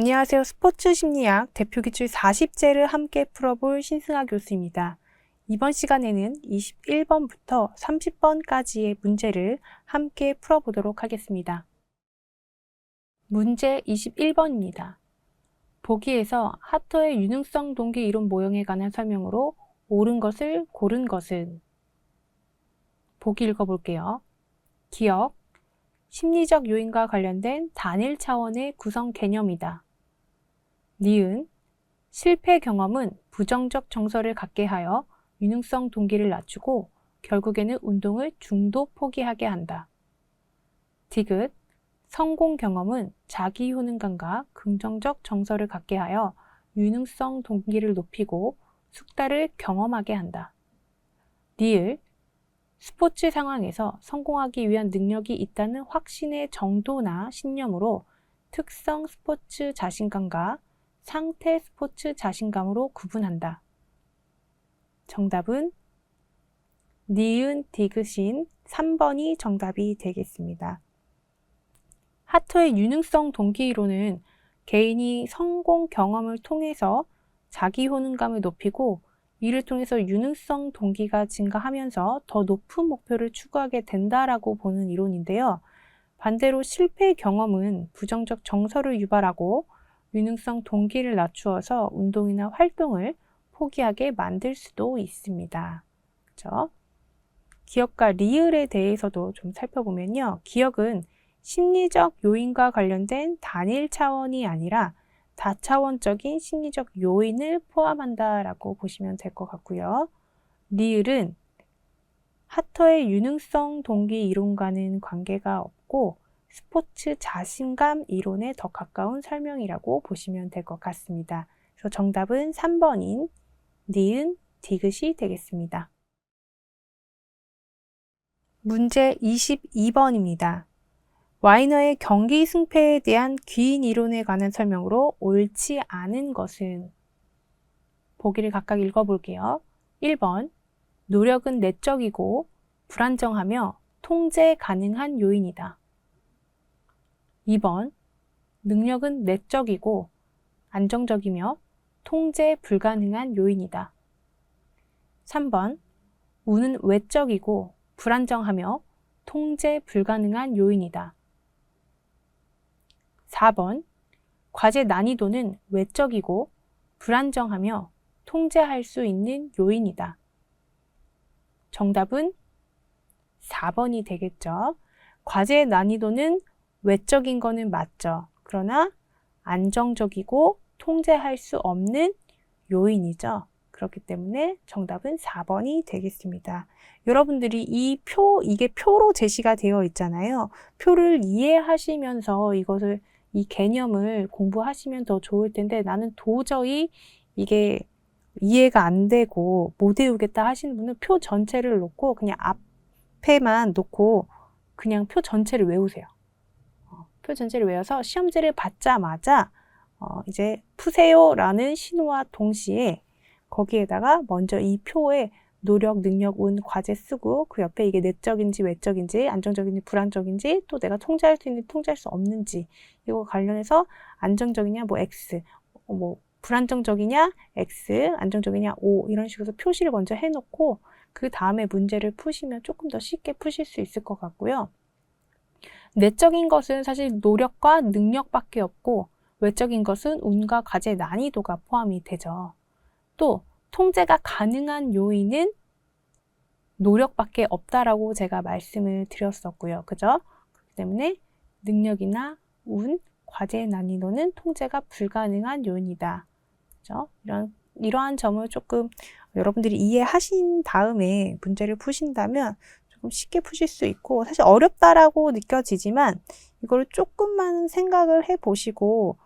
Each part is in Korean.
안녕하세요. 스포츠 심리학 대표 기출 40제를 함께 풀어볼 신승아 교수입니다. 이번 시간에는 21번부터 30번까지의 문제를 함께 풀어보도록 하겠습니다. 문제 21번입니다. 보기에서 하터의 유능성 동기 이론 모형에 관한 설명으로 옳은 것을 고른 것은? 보기 읽어볼게요. 기억, 심리적 요인과 관련된 단일 차원의 구성 개념이다. 니은, 실패 경험은 부정적 정서를 갖게 하여 유능성 동기를 낮추고 결국에는 운동을 중도 포기하게 한다. 디귿, 성공 경험은 자기 효능감과 긍정적 정서를 갖게 하여 유능성 동기를 높이고 숙달을 경험하게 한다. 니을, 스포츠 상황에서 성공하기 위한 능력이 있다는 확신의 정도나 신념으로 특성 스포츠 자신감과 상태 스포츠 자신감으로 구분한다. 정답은 니은 디귿인 3번이 정답이 되겠습니다. 하터의 유능성 동기 이론은 개인이 성공 경험을 통해서 자기 효능감을 높이고 이를 통해서 유능성 동기가 증가하면서 더 높은 목표를 추구하게 된다라고 보는 이론인데요. 반대로 실패 경험은 부정적 정서를 유발하고 유능성 동기를 낮추어서 운동이나 활동을 포기하게 만들 수도 있습니다. 그렇죠? 기억과 리을에 대해서도 좀 살펴보면요. 기억은 심리적 요인과 관련된 단일 차원이 아니라 다차원적인 심리적 요인을 포함한다라고 보시면 될 것 같고요. 리을은 하터의 유능성 동기 이론과는 관계가 없고 스포츠 자신감 이론에 더 가까운 설명이라고 보시면 될 것 같습니다. 그래서 정답은 3번인 니은 디귿이 되겠습니다. 문제 22번입니다. 와이너의 경기 승패에 대한 귀인 이론에 관한 설명으로 옳지 않은 것은? 보기를 각각 읽어볼게요. 1번, 노력은 내적이고 불안정하며 통제 가능한 요인이다. 2번, 능력은 내적이고 안정적이며 통제 불가능한 요인이다. 3번, 운은 외적이고 불안정하며 통제 불가능한 요인이다. 4번, 과제 난이도는 외적이고 불안정하며 통제할 수 있는 요인이다. 정답은 4번이 되겠죠. 과제의 난이도는 외적인 거는 맞죠. 그러나 안정적이고 통제할 수 없는 요인이죠. 그렇기 때문에 정답은 4번이 되겠습니다. 여러분들이 이게 표로 제시가 되어 있잖아요. 표를 이해하시면서 이 개념을 공부하시면 더 좋을 텐데 나는 도저히 이게 이해가 안 되고 못 외우겠다 하시는 분은 표 전체를 놓고 그냥 앞에만 놓고 그냥 표 전체를 외우세요. 표 전체를 외워서 시험지를 받자마자 이제 푸세요 라는 신호와 동시에 거기에다가 먼저 이 표에 노력, 능력, 운, 과제 쓰고 그 옆에 이게 내적인지 외적인지 안정적인지 불안정인지 또 내가 통제할 수 있는지 통제할 수 없는지 이거 관련해서 안정적이냐 뭐 X, 뭐 불안정적이냐 X, 안정적이냐 O 이런 식으로 표시를 먼저 해놓고 그 다음에 문제를 푸시면 조금 더 쉽게 푸실 수 있을 것 같고요. 내적인 것은 사실 노력과 능력밖에 없고 외적인 것은 운과 과제 난이도가 포함이 되죠. 또 통제가 가능한 요인은 노력밖에 없다라고 제가 말씀을 드렸었고요. 그죠? 그렇기 때문에 능력이나 운, 과제 난이도는 통제가 불가능한 요인이다. 그죠? 이러한 점을 조금 여러분들이 이해하신 다음에 문제를 푸신다면 조금 쉽게 푸실 수 있고 사실 어렵다라고 느껴지지만 이거를 조금만 생각을 해보시고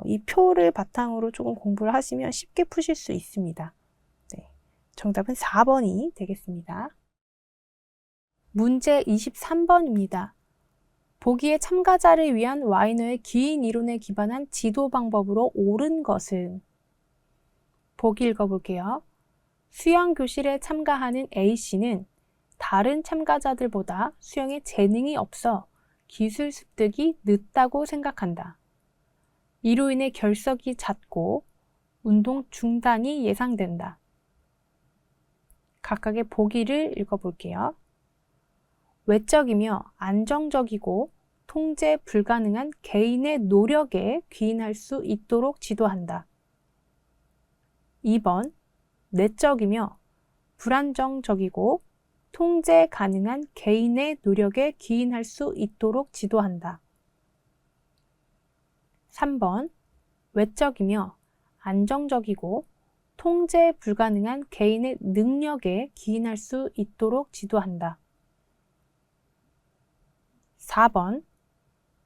이 표를 바탕으로 조금 공부를 하시면 쉽게 푸실 수 있습니다. 네, 정답은 4번이 되겠습니다. 문제 23번입니다. 보기의 참가자를 위한 와이너의 기인 이론에 기반한 지도 방법으로 옳은 것은? 보기 읽어볼게요. 수영 교실에 참가하는 A씨는 다른 참가자들보다 수영에 재능이 없어 기술 습득이 늦다고 생각한다. 이로 인해 결석이 잦고 운동 중단이 예상된다. 각각의 보기를 읽어볼게요. 외적이며 안정적이고 통제 불가능한 개인의 노력에 귀인할 수 있도록 지도한다. 2번, 내적이며 불안정적이고 통제 가능한 개인의 노력에 귀인할 수 있도록 지도한다. 3번, 외적이며 안정적이고 통제 불가능한 개인의 능력에 기인할 수 있도록 지도한다. 4번,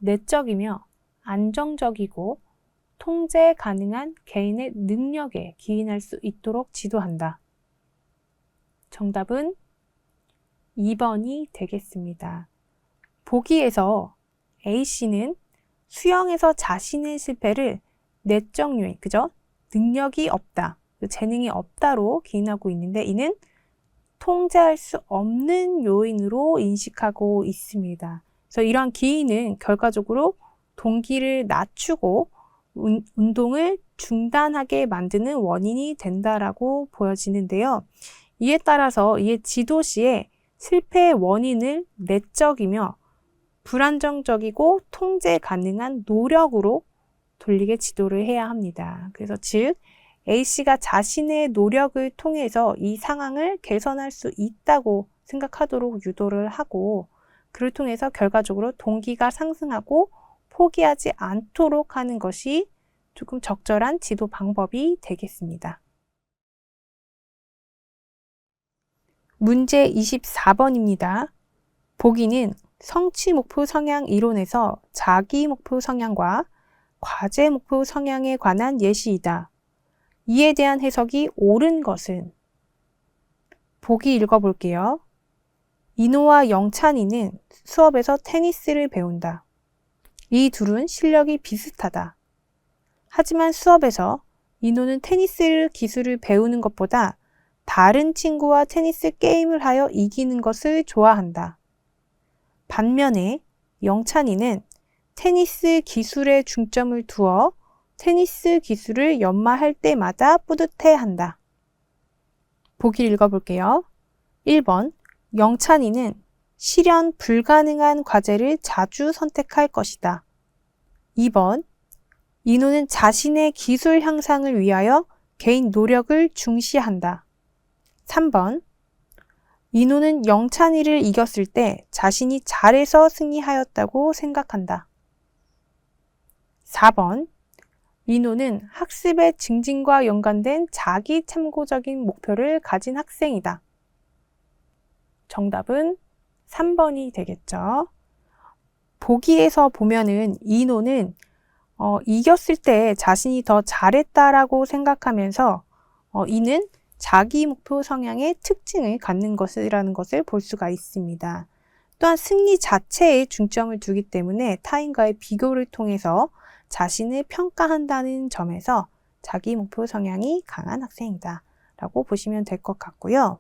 내적이며 안정적이고 통제 가능한 개인의 능력에 기인할 수 있도록 지도한다. 정답은 2번이 되겠습니다. 보기에서 A씨는 수영에서 자신의 실패를 내적 요인, 그죠? 능력이 없다, 재능이 없다로 기인하고 있는데 이는 통제할 수 없는 요인으로 인식하고 있습니다. 그래서 이러한 기인은 결과적으로 동기를 낮추고 운동을 중단하게 만드는 원인이 된다라고 보여지는데요. 이에 따라서 이에 지도 시에 실패의 원인을 내적이며 불안정적이고 통제 가능한 노력으로 돌리게 지도를 해야 합니다. 그래서 즉 A씨가 자신의 노력을 통해서 이 상황을 개선할 수 있다고 생각하도록 유도를 하고 그를 통해서 결과적으로 동기가 상승하고 포기하지 않도록 하는 것이 조금 적절한 지도 방법이 되겠습니다. 문제 24번입니다. 보기는 성취 목표 성향 이론에서 자기 목표 성향과 과제 목표 성향에 관한 예시이다. 이에 대한 해석이 옳은 것은? 보기 읽어볼게요. 인호와 영찬이는 수업에서 테니스를 배운다. 이 둘은 실력이 비슷하다. 하지만 수업에서 인호는 테니스 기술을 배우는 것보다 다른 친구와 테니스 게임을 하여 이기는 것을 좋아한다. 반면에 영찬이는 테니스 기술에 중점을 두어 테니스 기술을 연마할 때마다 뿌듯해한다. 보기 읽어볼게요. 1번, 영찬이는 실현 불가능한 과제를 자주 선택할 것이다. 2번, 인호는 자신의 기술 향상을 위하여 개인 노력을 중시한다. 3번, 인호는 영찬이를 이겼을 때 자신이 잘해서 승리하였다고 생각한다. 4번, 인호는 학습의 증진과 연관된 자기 참고적인 목표를 가진 학생이다. 정답은 3번이 되겠죠. 보기에서 보면은 인호는 이겼을 때 자신이 더 잘했다라고 생각하면서 이는 자기 목표 성향의 특징을 갖는 것이라는 것을 볼 수가 있습니다. 또한 승리 자체에 중점을 두기 때문에 타인과의 비교를 통해서 자신을 평가한다는 점에서 자기 목표 성향이 강한 학생이다 라고 보시면 될 것 같고요.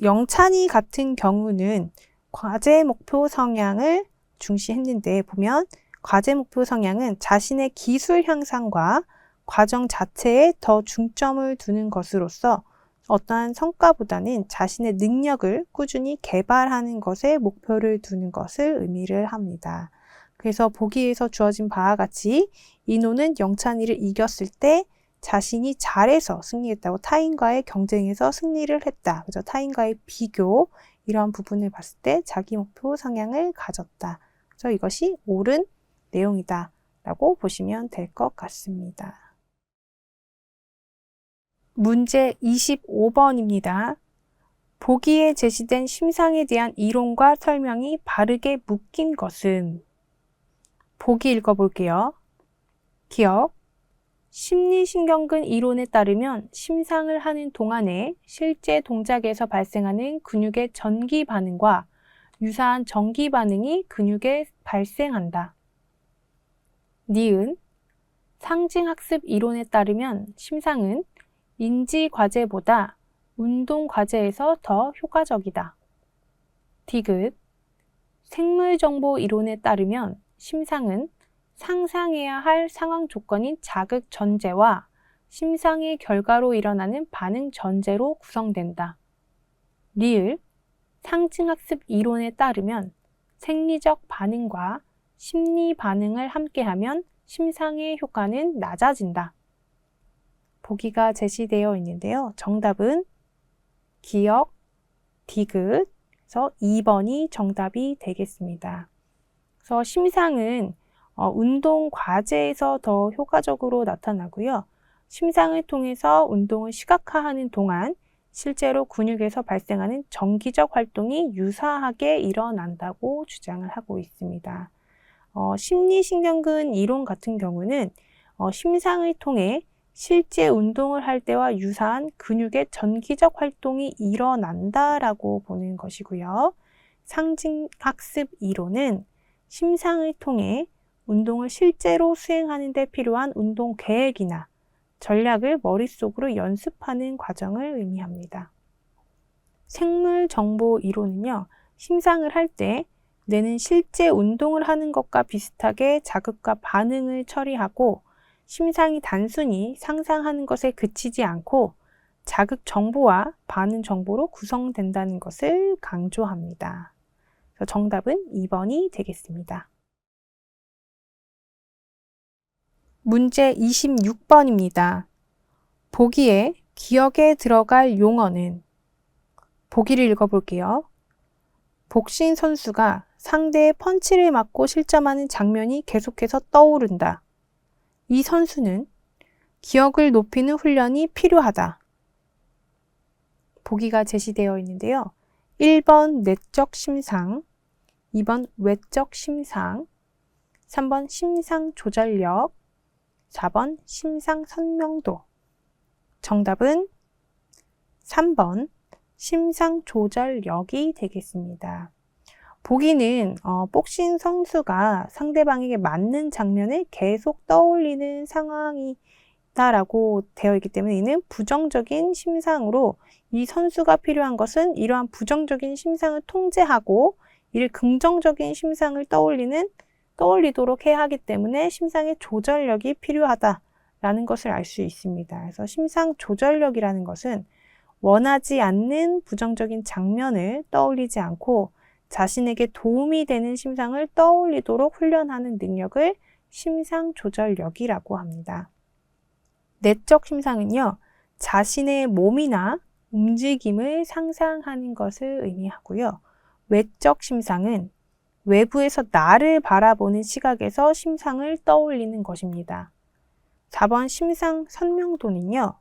영찬이 같은 경우는 과제 목표 성향을 중시했는데 보면 과제 목표 성향은 자신의 기술 향상과 과정 자체에 더 중점을 두는 것으로서 어떠한 성과보다는 자신의 능력을 꾸준히 개발하는 것에 목표를 두는 것을 의미를 합니다. 그래서 보기에서 주어진 바와 같이 인호는 영찬이를 이겼을 때 자신이 잘해서 승리했다고 타인과의 경쟁에서 승리를 했다. 그래서 타인과의 비교 이러한 부분을 봤을 때 자기 목표 성향을 가졌다. 그래서 이것이 옳은 내용이다 라고 보시면 될 것 같습니다. 문제 25번입니다. 보기에 제시된 심상에 대한 이론과 설명이 바르게 묶인 것은? 보기 읽어볼게요. 기억. 심리신경근 이론에 따르면 심상을 하는 동안에 실제 동작에서 발생하는 근육의 전기 반응과 유사한 전기 반응이 근육에 발생한다. 니은. 상징학습 이론에 따르면 심상은 인지 과제보다 운동 과제에서 더 효과적이다. 디귿. 생물정보 이론에 따르면 심상은 상상해야 할 상황 조건인 자극 전제와 심상의 결과로 일어나는 반응 전제로 구성된다. 리을, 상징학습 이론에 따르면 생리적 반응과 심리 반응을 함께하면 심상의 효과는 낮아진다. 보기가 제시되어 있는데요. 정답은 기억, 디귿, 그래서 2번이 정답이 되겠습니다. 그래서 심상은 운동 과제에서 더 효과적으로 나타나고요. 심상을 통해서 운동을 시각화하는 동안 실제로 근육에서 발생하는 정기적 활동이 유사하게 일어난다고 주장을 하고 있습니다. 심리신경근 이론 같은 경우는 심상을 통해 실제 운동을 할 때와 유사한 근육의 전기적 활동이 일어난다라고 보는 것이고요. 상징학습 이론은 심상을 통해 운동을 실제로 수행하는 데 필요한 운동 계획이나 전략을 머릿속으로 연습하는 과정을 의미합니다. 생물정보 이론은요, 심상을 할 때 뇌는 실제 운동을 하는 것과 비슷하게 자극과 반응을 처리하고 심상이 단순히 상상하는 것에 그치지 않고 자극 정보와 반응 정보로 구성된다는 것을 강조합니다. 그래서 정답은 2번이 되겠습니다. 문제 26번입니다. 보기에 기억에 들어갈 용어는 보기를 읽어볼게요. 복싱 선수가 상대의 펀치를 맞고 실점하는 장면이 계속해서 떠오른다. 이 선수는 기억을 높이는 훈련이 필요하다. 보기가 제시되어 있는데요. 1번 내적 심상, 2번 외적 심상, 3번 심상 조절력, 4번 심상 선명도. 정답은 3번 심상 조절력이 되겠습니다. 보기는 복싱 선수가 상대방에게 맞는 장면을 계속 떠올리는 상황이다라고 되어 있기 때문에 이는 부정적인 심상으로 이 선수가 필요한 것은 이러한 부정적인 심상을 통제하고 이를 긍정적인 심상을 떠올리도록 해야 하기 때문에 심상의 조절력이 필요하다라는 것을 알 수 있습니다. 그래서 심상 조절력이라는 것은 원하지 않는 부정적인 장면을 떠올리지 않고 자신에게 도움이 되는 심상을 떠올리도록 훈련하는 능력을 심상 조절력이라고 합니다. 내적 심상은요, 자신의 몸이나 움직임을 상상하는 것을 의미하고요. 외적 심상은 외부에서 나를 바라보는 시각에서 심상을 떠올리는 것입니다. 4번 심상 선명도는요,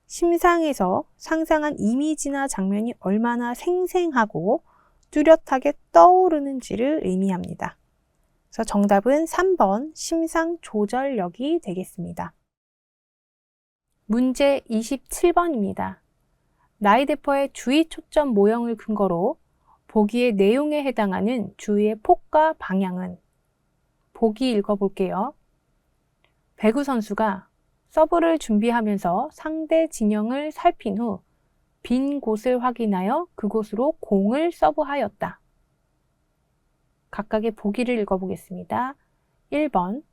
심상에서 상상한 이미지나 장면이 얼마나 생생하고 뚜렷하게 떠오르는지를 의미합니다. 그래서 정답은 3번 심상 조절력이 되겠습니다. 문제 27번입니다. 나이대퍼의 주의 초점 모형을 근거로 보기의 내용에 해당하는 주의의 폭과 방향은? 보기 읽어볼게요. 배구 선수가 서브를 준비하면서 상대 진영을 살핀 후 빈 곳을 확인하여 그곳으로 공을 서브하였다. 각각의 보기를 읽어보겠습니다. 1번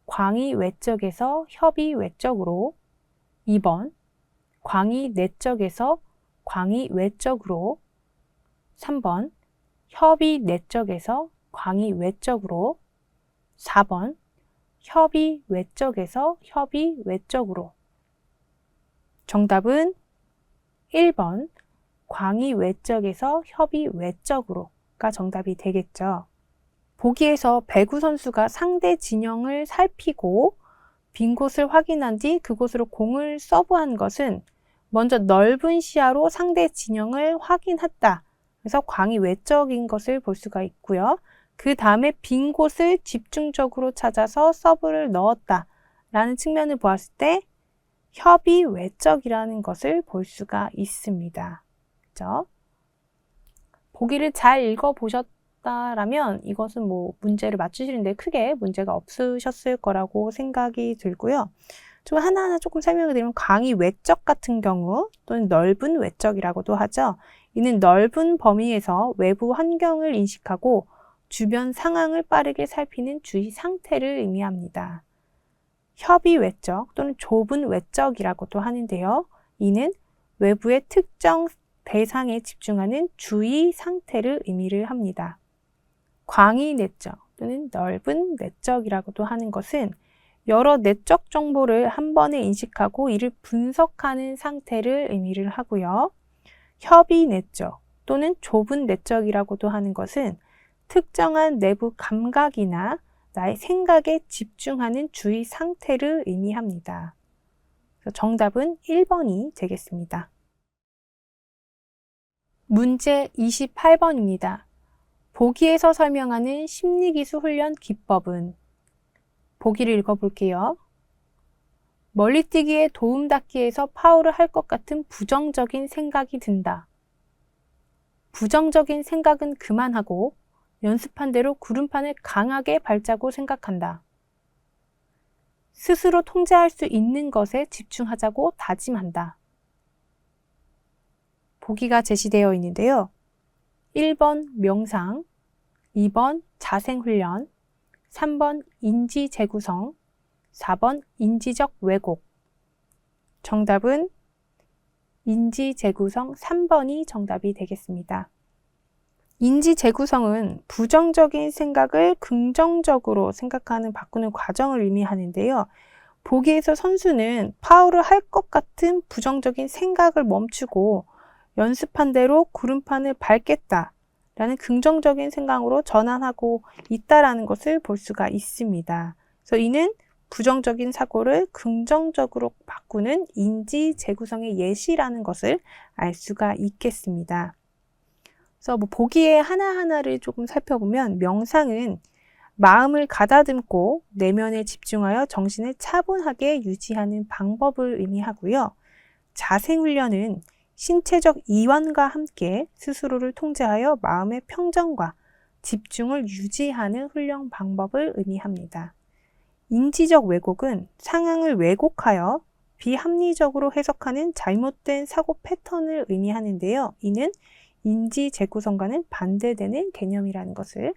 광이 외적에서 협이 외적으로, 2번 광이 내적에서 광이 외적으로, 3번 협이 내적에서 광이 외적으로, 4번 협이 외적에서 협이 외적으로. 정답은 1번 광이 외적에서 협이 외적으로가 정답이 되겠죠. 보기에서 배구 선수가 상대 진영을 살피고 빈 곳을 확인한 뒤 그곳으로 공을 서브한 것은 먼저 넓은 시야로 상대 진영을 확인했다. 그래서 광이 외적인 것을 볼 수가 있고요. 그 다음에 빈 곳을 집중적으로 찾아서 서브를 넣었다 라는 측면을 보았을 때 협이 외적이라는 것을 볼 수가 있습니다. 그죠? 보기를 잘 읽어보셨다라면 이것은 문제를 맞추시는데 크게 문제가 없으셨을 거라고 생각이 들고요. 좀 하나하나 조금 설명을 드리면 광이 외적 같은 경우 또는 넓은 외적이라고도 하죠. 이는 넓은 범위에서 외부 환경을 인식하고 주변 상황을 빠르게 살피는 주의 상태를 의미합니다. 협의 외적 또는 좁은 외적이라고도 하는데요. 이는 외부의 특정 대상에 집중하는 주의 상태를 의미를 합니다. 광의 내적 또는 넓은 내적이라고도 하는 것은 여러 내적 정보를 한 번에 인식하고 이를 분석하는 상태를 의미를 하고요. 협의 내적 또는 좁은 내적이라고도 하는 것은 특정한 내부 감각이나 나의 생각에 집중하는 주의 상태를 의미합니다. 정답은 1번이 되겠습니다. 문제 28번입니다. 보기에서 설명하는 심리기술 훈련 기법은? 보기를 읽어볼게요. 멀리뛰기에 도움 닫기에서 파울을 할 것 같은 부정적인 생각이 든다. 부정적인 생각은 그만하고 연습한 대로 구름판을 강하게 밟자고 생각한다. 스스로 통제할 수 있는 것에 집중하자고 다짐한다. 보기가 제시되어 있는데요. 1번 명상, 2번 자생훈련, 3번 인지 재구성, 4번 인지적 왜곡. 정답은 인지 재구성 3번이 정답이 되겠습니다. 인지 재구성은 부정적인 생각을 긍정적으로 생각하는 바꾸는 과정을 의미하는데요. 보기에서 선수는 파울을 할 것 같은 부정적인 생각을 멈추고 연습한 대로 구름판을 밟겠다 라는 긍정적인 생각으로 전환하고 있다라는 것을 볼 수가 있습니다. 그래서 이는 부정적인 사고를 긍정적으로 바꾸는 인지 재구성의 예시라는 것을 알 수가 있겠습니다. 그래서 보기에 하나하나를 조금 살펴보면 명상은 마음을 가다듬고 내면에 집중하여 정신을 차분하게 유지하는 방법을 의미하고요. 자생훈련은 신체적 이완과 함께 스스로를 통제하여 마음의 평정과 집중을 유지하는 훈련 방법을 의미합니다. 인지적 왜곡은 상황을 왜곡하여 비합리적으로 해석하는 잘못된 사고 패턴을 의미하는데요. 이는 인지 재구성과는 반대되는 개념이라는 것을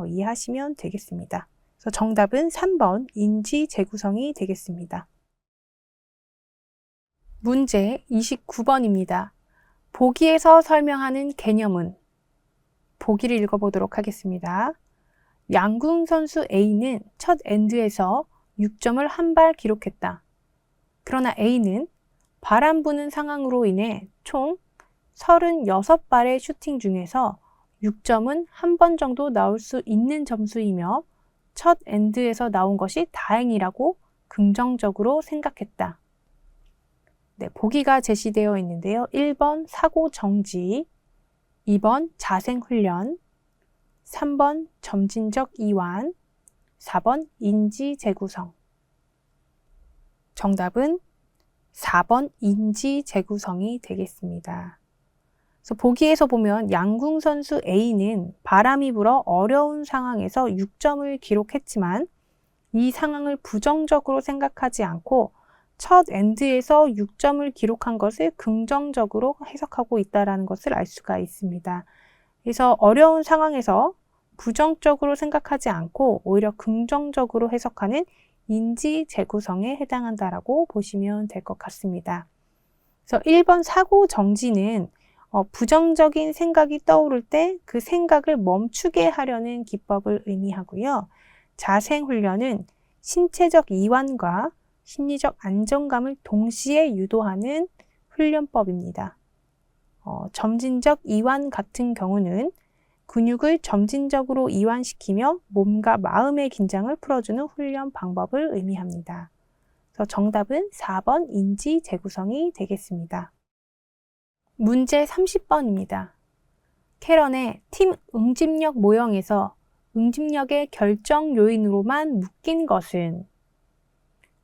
이해하시면 되겠습니다. 그래서 정답은 3번 인지 재구성이 되겠습니다. 문제 29번입니다. 보기에서 설명하는 개념은? 보기를 읽어보도록 하겠습니다. 양궁 선수 A는 첫 엔드에서 6점을 한 발 기록했다. 그러나 A는 바람 부는 상황으로 인해 총 36발의 슈팅 중에서 6점은 한 번 정도 나올 수 있는 점수이며 첫 엔드에서 나온 것이 다행이라고 긍정적으로 생각했다. 네, 보기가 제시되어 있는데요. 1번 사고 정지, 2번 자생훈련, 3번 점진적 이완, 4번 인지 재구성. 정답은 4번 인지 재구성이 되겠습니다. 그래서 보기에서 보면 양궁 선수 A는 바람이 불어 어려운 상황에서 6점을 기록했지만 이 상황을 부정적으로 생각하지 않고 첫 엔드에서 6점을 기록한 것을 긍정적으로 해석하고 있다는 것을 알 수가 있습니다. 그래서 어려운 상황에서 부정적으로 생각하지 않고 오히려 긍정적으로 해석하는 인지 재구성에 해당한다라고 보시면 될 것 같습니다. 그래서 1번 사고 정지는 부정적인 생각이 떠오를 때 그 생각을 멈추게 하려는 기법을 의미하고요. 자생훈련은 신체적 이완과 심리적 안정감을 동시에 유도하는 훈련법입니다. 점진적 이완 같은 경우는 근육을 점진적으로 이완시키며 몸과 마음의 긴장을 풀어주는 훈련 방법을 의미합니다. 그래서 정답은 4번 인지 재구성이 되겠습니다. 문제 30번입니다. 캐런의 팀 응집력 모형에서 응집력의 결정 요인으로만 묶인 것은?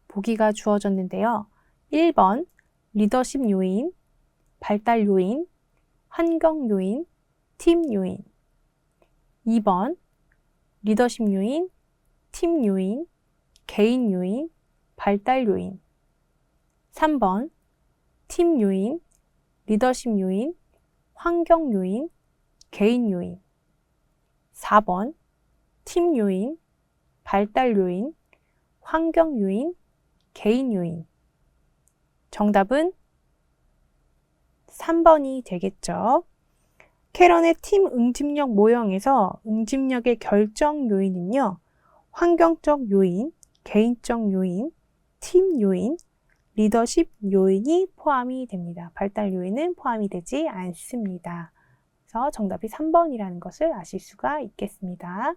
보기가 주어졌는데요. 1번 리더십 요인, 발달 요인, 환경 요인, 팀 요인. 2번 리더십 요인, 팀 요인, 개인 요인, 발달 요인. 3번 팀 요인, 리더십 요인, 환경 요인, 개인 요인. 4번 팀 요인, 발달 요인, 환경 요인, 개인 요인. 정답은 3번이 되겠죠. 캐런의 팀 응집력 모형에서 응집력의 결정 요인은요, 환경적 요인, 개인적 요인, 팀 요인, 리더십 요인이 포함이 됩니다. 발달 요인은 포함이 되지 않습니다. 그래서 정답이 3번이라는 것을 아실 수가 있겠습니다.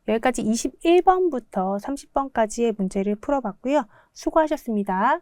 여기까지 21번부터 30번까지의 문제를 풀어봤고요. 수고하셨습니다.